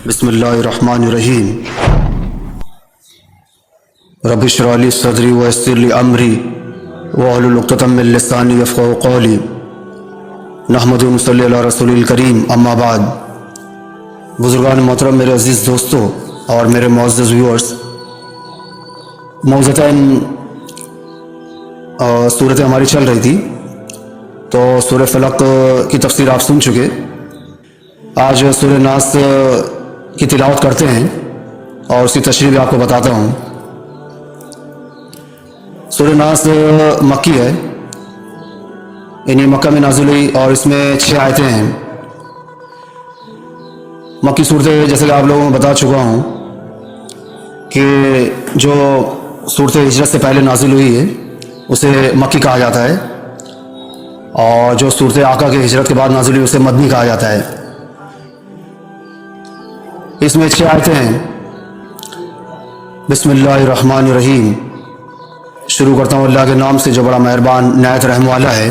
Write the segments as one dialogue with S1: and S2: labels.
S1: بسم اللہ الرحمن الرحیم رب اشرح لی صدری ویسر لی امری واحلل عقدۃ من لسانی یفقہوا قولی نحمد و نصلی علی رسول الکریم اما بعد۔ بزرگان محترم، میرے عزیز دوستوں اور میرے معزز ویورز، موضوعاً صورتیں ہماری چل رہی تھی تو سورہ فلق کی تفسیر آپ سن چکے۔ آج سورہ ناس کی تلاوت کرتے ہیں اور اس کی تشریح بھی آپ کو بتاتا ہوں۔ سورہ ناس مکی ہے، یعنی مکہ میں نازل ہوئی اور اس میں 6 آیتیں ہیں۔ مکی صورتیں جیسے کہ آپ لوگوں کو بتا چکا ہوں کہ جو صورت ہجرت سے پہلے نازل ہوئی ہے اسے مکی کہا جاتا ہے، اور جو صورت آقا کے ہجرت کے بعد نازل ہوئی اسے مدنی کہا جاتا ہے۔ اس میں 6 آیتیں ہیں۔ بسم اللہ الرحمن الرحیم، شروع کرتا ہوں اللہ کے نام سے جو بڑا مہربان نہایت رحم والا ہے۔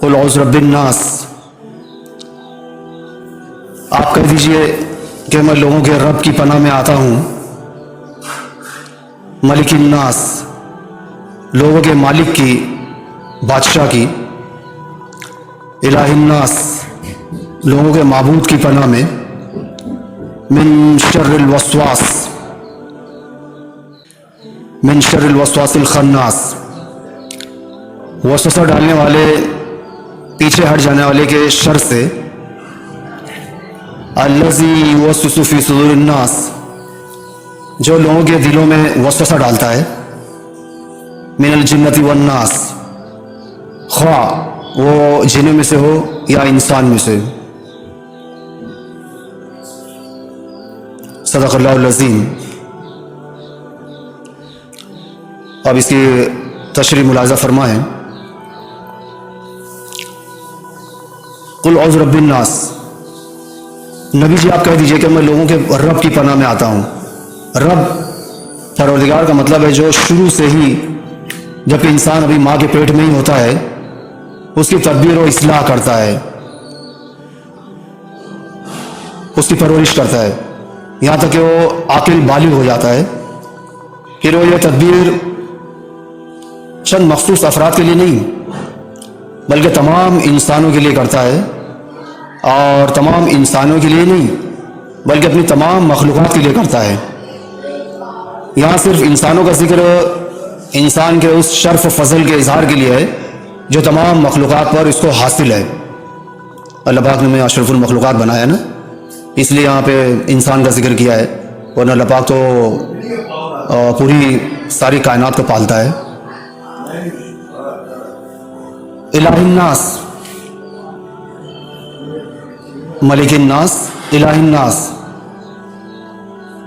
S1: قل اعوذ برب الناس، آپ کہہ دیجئے کہ میں لوگوں کے رب کی پناہ میں آتا ہوں۔ ملک الناس، لوگوں کے مالک کی، بادشاہ کی۔ الہ الناس، لوگوں کے معبود کی پناہ میں۔ من شر الوسواس، من شر الوسواس الخناس، وسوسہ ڈالنے والے، پیچھے ہٹ جانے والے کے شر سے۔ الذی یوسوس فی صدور الناس، جو لوگوں کے دلوں میں وسوسہ ڈالتا ہے۔ من الجنۃ والناس، خواہ وہ جنوں میں سے ہو یا انسان میں سے۔ صدق اللہ العظیم۔ اب اس کی تشریح ملاحظہ فرمائیں۔ قل اعوذ برب الناس، نبی جی آپ کہہ دیجئے کہ میں لوگوں کے رب کی پناہ میں آتا ہوں۔ رب پروردگار کا مطلب ہے جو شروع سے ہی، جب انسان ابھی ماں کے پیٹ میں ہی ہوتا ہے، اس کی تدبیر و اصلاح کرتا ہے، اس کی پرورش کرتا ہے یہاں تک کہ وہ عاقل بالغ ہو جاتا ہے۔ پھر وہ یہ تدبیر چند مخصوص افراد کے لیے نہیں بلکہ تمام انسانوں کے لیے کرتا ہے، اور تمام انسانوں کے لیے نہیں بلکہ اپنی تمام مخلوقات کے لیے کرتا ہے۔ یہاں صرف انسانوں کا ذکر انسان کے اس شرف و فضل کے اظہار کے لیے ہے جو تمام مخلوقات پر اس کو حاصل ہے۔ اللہ پاک نے ہمیں اشرف المخلوقات بنایا نا، اس لیے یہاں پہ انسان کا ذکر کیا ہے، ورنہ اللہ پاک تو پوری ساری کائنات کو پالتا ہے۔ الہ الناس، ملک الناس، الہ الناس،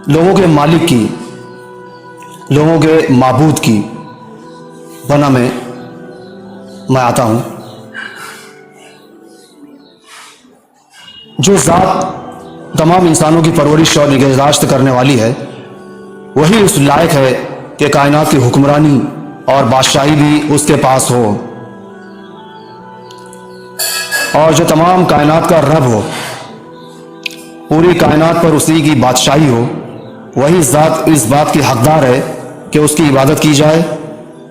S1: لوگوں کے مالک کی، لوگوں کے معبود کی پناہ میں میں آتا ہوں۔ جو ذات تمام انسانوں کی پرورش اور نگہداشت کرنے والی ہے، وہی اس لائق ہے کہ کائنات کی حکمرانی اور بادشاہی بھی اس کے پاس ہو، اور جو تمام کائنات کا رب ہو، پوری کائنات پر اسی کی بادشاہی ہو، وہی ذات اس بات کی حقدار ہے کہ اس کی عبادت کی جائے،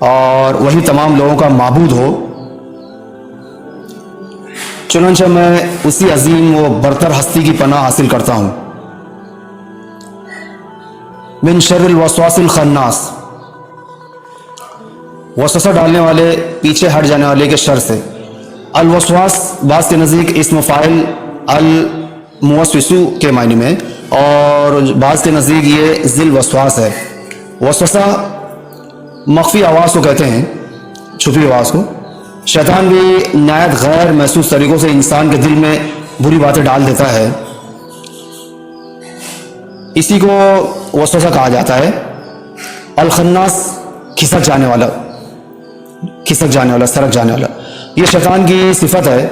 S1: اور وہی تمام لوگوں کا معبود ہو۔ چنانچہ میں اسی عظیم و برتر ہستی کی پناہ حاصل کرتا ہوں۔ من شر الوسواس الخناس، وسوسہ ڈالنے والے، پیچھے ہٹ جانے والے کے شر سے۔ الوسواس بعض کے نزدیک اسم فاعل الموسوس کے معنی میں، اور بعض کے نزدیک یہ ذل وسواس ہے۔ وسوسہ مخفی آواز کو کہتے ہیں، چھپی آواز کو۔ شیطان بھی نہایت غیر محسوس طریقوں سے انسان کے دل میں بری باتیں ڈال دیتا ہے، اسی کو وسوسہ کہا جاتا ہے۔ الخناس، کھسک جانے والا، کھسک جانے والا، سرک جانے والا، یہ شیطان کی صفت ہے۔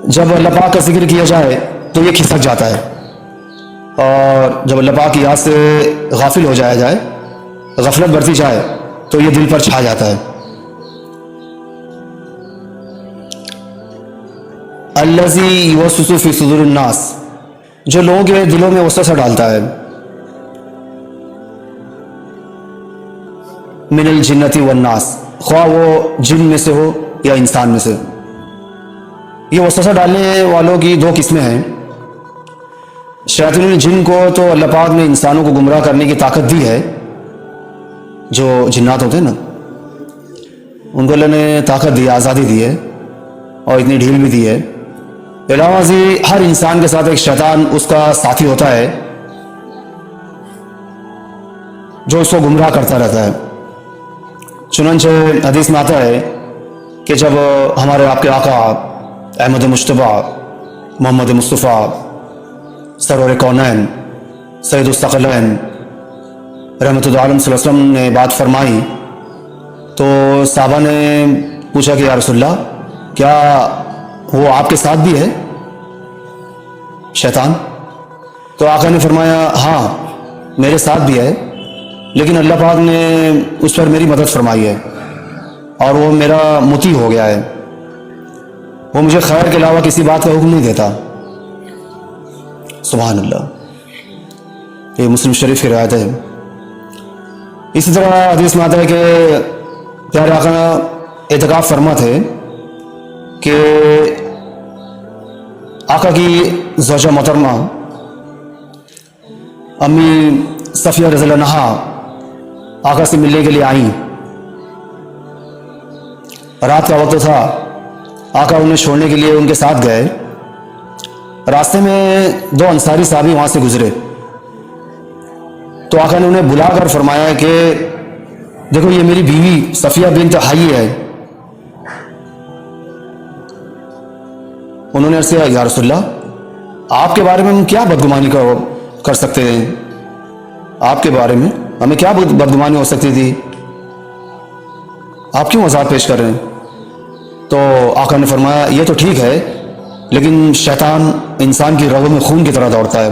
S1: جب اللہ پاک کا ذکر کیا جائے تو یہ کھسک جاتا ہے، اور جب اللہ پاک کی یاد سے غافل ہو جایا جائے، غفلت برتی جائے، تو یہ دل پر چھا جاتا ہے۔ الذی یوسوس فی صدور الناس، جو لوگوں کے دلوں میں وسوسہ ڈالتا ہے، من الجنتی والناس، خواہ وہ جن میں سے ہو یا انسان میں سے۔ یہ وسوسہ ڈالنے والوں کی دو قسمیں ہیں۔ شیاطین الجن کو تو اللہ پاک نے انسانوں کو گمراہ کرنے کی طاقت دی ہے، جو جنات ہوتے ہیں نا، ان کو اللہ نے طاقت دی، آزادی دی ہے، اور اتنی ڈھیل بھی دی ہے۔ علاوہ ازیں ہر انسان کے ساتھ ایک شیطان اس کا ساتھی ہوتا ہے جو اس کو گمراہ کرتا رہتا ہے۔ چنانچہ حدیث میں آتا ہے کہ جب ہمارے آپ کے آقا احمد مجتبیٰ محمد مصطفیٰ سرور کونین سید الثقلین رحمۃ اللہ علیہ وسلم نے بات فرمائی تو صحابہ نے پوچھا کہ یا رسول اللہ، کیا وہ آپ کے ساتھ بھی ہے شیطان؟ تو آقا نے فرمایا ہاں میرے ساتھ بھی ہے، لیکن اللہ پاک نے اس پر میری مدد فرمائی ہے اور وہ میرا مطیع ہو گیا ہے، وہ مجھے خیر کے علاوہ کسی بات کا حکم نہیں دیتا۔ سبحان اللہ، یہ مسلم شریف کی روایت ہے۔ اسی طرح حدیث میں آتا ہے کہ پیارے آقا اعتکاف فرما تھے کہ آقا کی زوجہ محترمہ امی صفیہ رضی اللہ عنہا آقا سے ملنے کے لیے آئیں۔ رات کا وقت تھا، آقا انہیں چھوڑنے کے لیے ان کے ساتھ گئے۔ راستے میں دو انصاری صحابی وہاں سے گزرے تو آقا نے انہیں بلا کر فرمایا کہ دیکھو یہ میری بیوی صفیہ بنت حیی ہے۔ انہوں نے عرض کیا یا رسول اللہ، آپ کے بارے میں ہم کیا بدگمانی کر سکتے ہیں؟ آپ کے بارے میں ہمیں کیا بدگمانی ہو سکتی تھی؟ آپ کیوں وضاحت پیش کر رہے ہیں؟ تو آقا نے فرمایا یہ تو ٹھیک ہے، لیکن شیطان انسان کی رگوں میں خون کی طرح دوڑتا ہے۔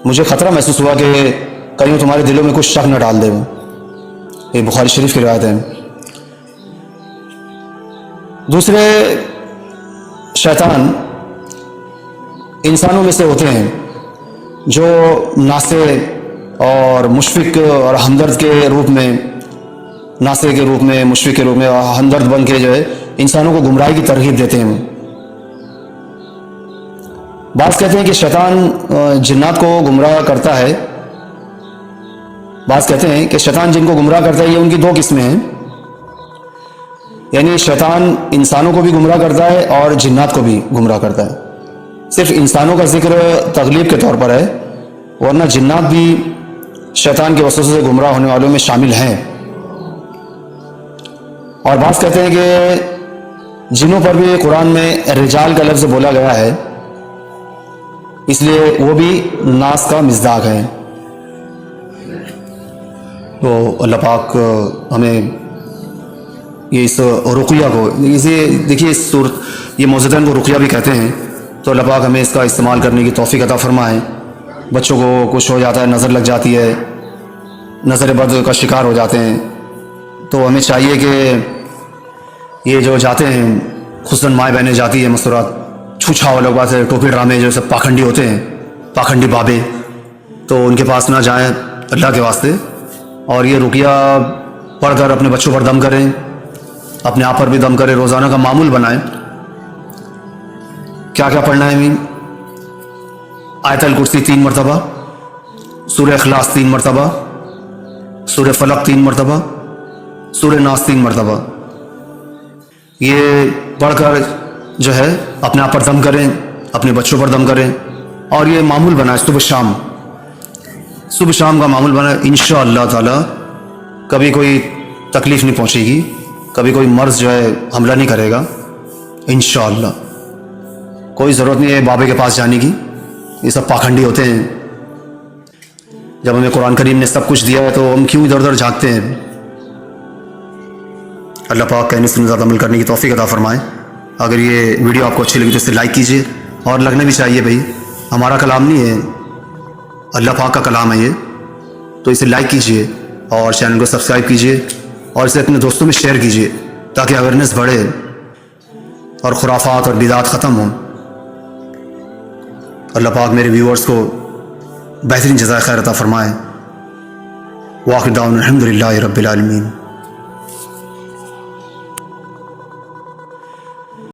S1: مجھے خطرہ محسوس ہوا کہ کہیں وہ تمہارے دلوں میں کچھ شک نہ ڈال دے۔ یہ بخاری شریف کی روایت ہے۔ دوسرے شیطان انسانوں میں سے ہوتے ہیں جو ناصح اور مشفق اور ہمدرد کے روپ میں، ناصح کے روپ میں، مشفق کے روپ میں اور ہمدرد بن کے جو ہے انسانوں کو گمراہی کی ترغیب دیتے ہیں۔ بعض کہتے ہیں کہ شیطان جنات کو گمراہ کرتا ہے، بعض کہتے ہیں کہ شیطان جن کو گمراہ کرتا ہے یہ ان کی دو قسمیں ہیں، یعنی شیطان انسانوں کو بھی گمراہ کرتا ہے اور جنات کو بھی گمراہ کرتا ہے۔ صرف انسانوں کا ذکر تغلیب کے طور پر ہے، ورنہ جنات بھی شیطان کے وسوسے سے گمراہ ہونے والوں میں شامل ہیں۔ اور بعض کہتے ہیں کہ جنوں پر بھی قرآن میں رجال کا لفظ بولا گیا ہے، اس لیے وہ بھی ناس کا مصداق ہے۔ تو اللہ پاک ہمیں یہ اس رقیہ کو، اسے دیکھیے اس صورت، یہ معوذتین کو رقیہ بھی کہتے ہیں، تو اللہ پاک ہمیں اس کا استعمال کرنے کی توفیق عطا فرمائے۔ بچوں کو کچھ ہو جاتا ہے، نظر لگ جاتی ہے، نظر بد کا شکار ہو جاتے ہیں، تو ہمیں چاہیے کہ یہ جو جاتے ہیں خصوصاً مائیں بہنیں جاتی ہیں مستورات، چھوچھا والوں کے پاس ٹوپی ڈرامے جو سب پاکھنڈی ہوتے ہیں، پاکھنڈی بابے، تو ان کے پاس نہ جائیں اللہ کے واسطے، اور یہ رقیہ پڑھ کر اپنے بچوں پر دم کریں، اپنے آپ پر بھی دم کریں، روزانہ کا معمول بنائیں۔ کیا کیا پڑھنا ہے امین؟ آیت الکرسی 3 مرتبہ، سورہ اخلاص 3 مرتبہ، سورہ فلق 3 مرتبہ، سورہ ناس 3 مرتبہ۔ یہ پڑھ کر جو ہے اپنے آپ پر دم کریں، اپنے بچوں پر دم کریں، اور یہ معمول بنائیں، صبح شام کا معمول بنائیں۔ انشاءاللہ تعالی کبھی کوئی تکلیف نہیں پہنچے گی، کبھی کوئی مرض جو ہے حملہ نہیں کرے گا انشاءاللہ۔ کوئی ضرورت نہیں ہے بابے کے پاس جانے کی، یہ سب پاکھنڈی ہوتے ہیں۔ جب ہمیں قرآن کریم نے سب کچھ دیا ہے تو ہم کیوں ادھر ادھر جھانکتے ہیں؟ اللہ پاک کہنے سے زیادہ عمل کرنے کی توفیق عطا فرمائے۔ اگر یہ ویڈیو آپ کو اچھی لگی تو اسے لائک کیجیے، اور لگنا بھی چاہیے، بھائی ہمارا کلام نہیں ہے، اللہ پاک کا کلام ہے یہ، تو اسے لائک کیجیے اور چینل کو سبسکرائب کیجیے اور اسے اپنے دوستوں میں شیئر کیجیے تاکہ اویئرنیس بڑھے۔ اور خرافات اور بدعات ختم ہوں۔ اللہ پاک میرے ویورز کو بہترین جزائے خیر عطا فرمائے۔ واخر دعوانا الحمدللہ رب العالمین۔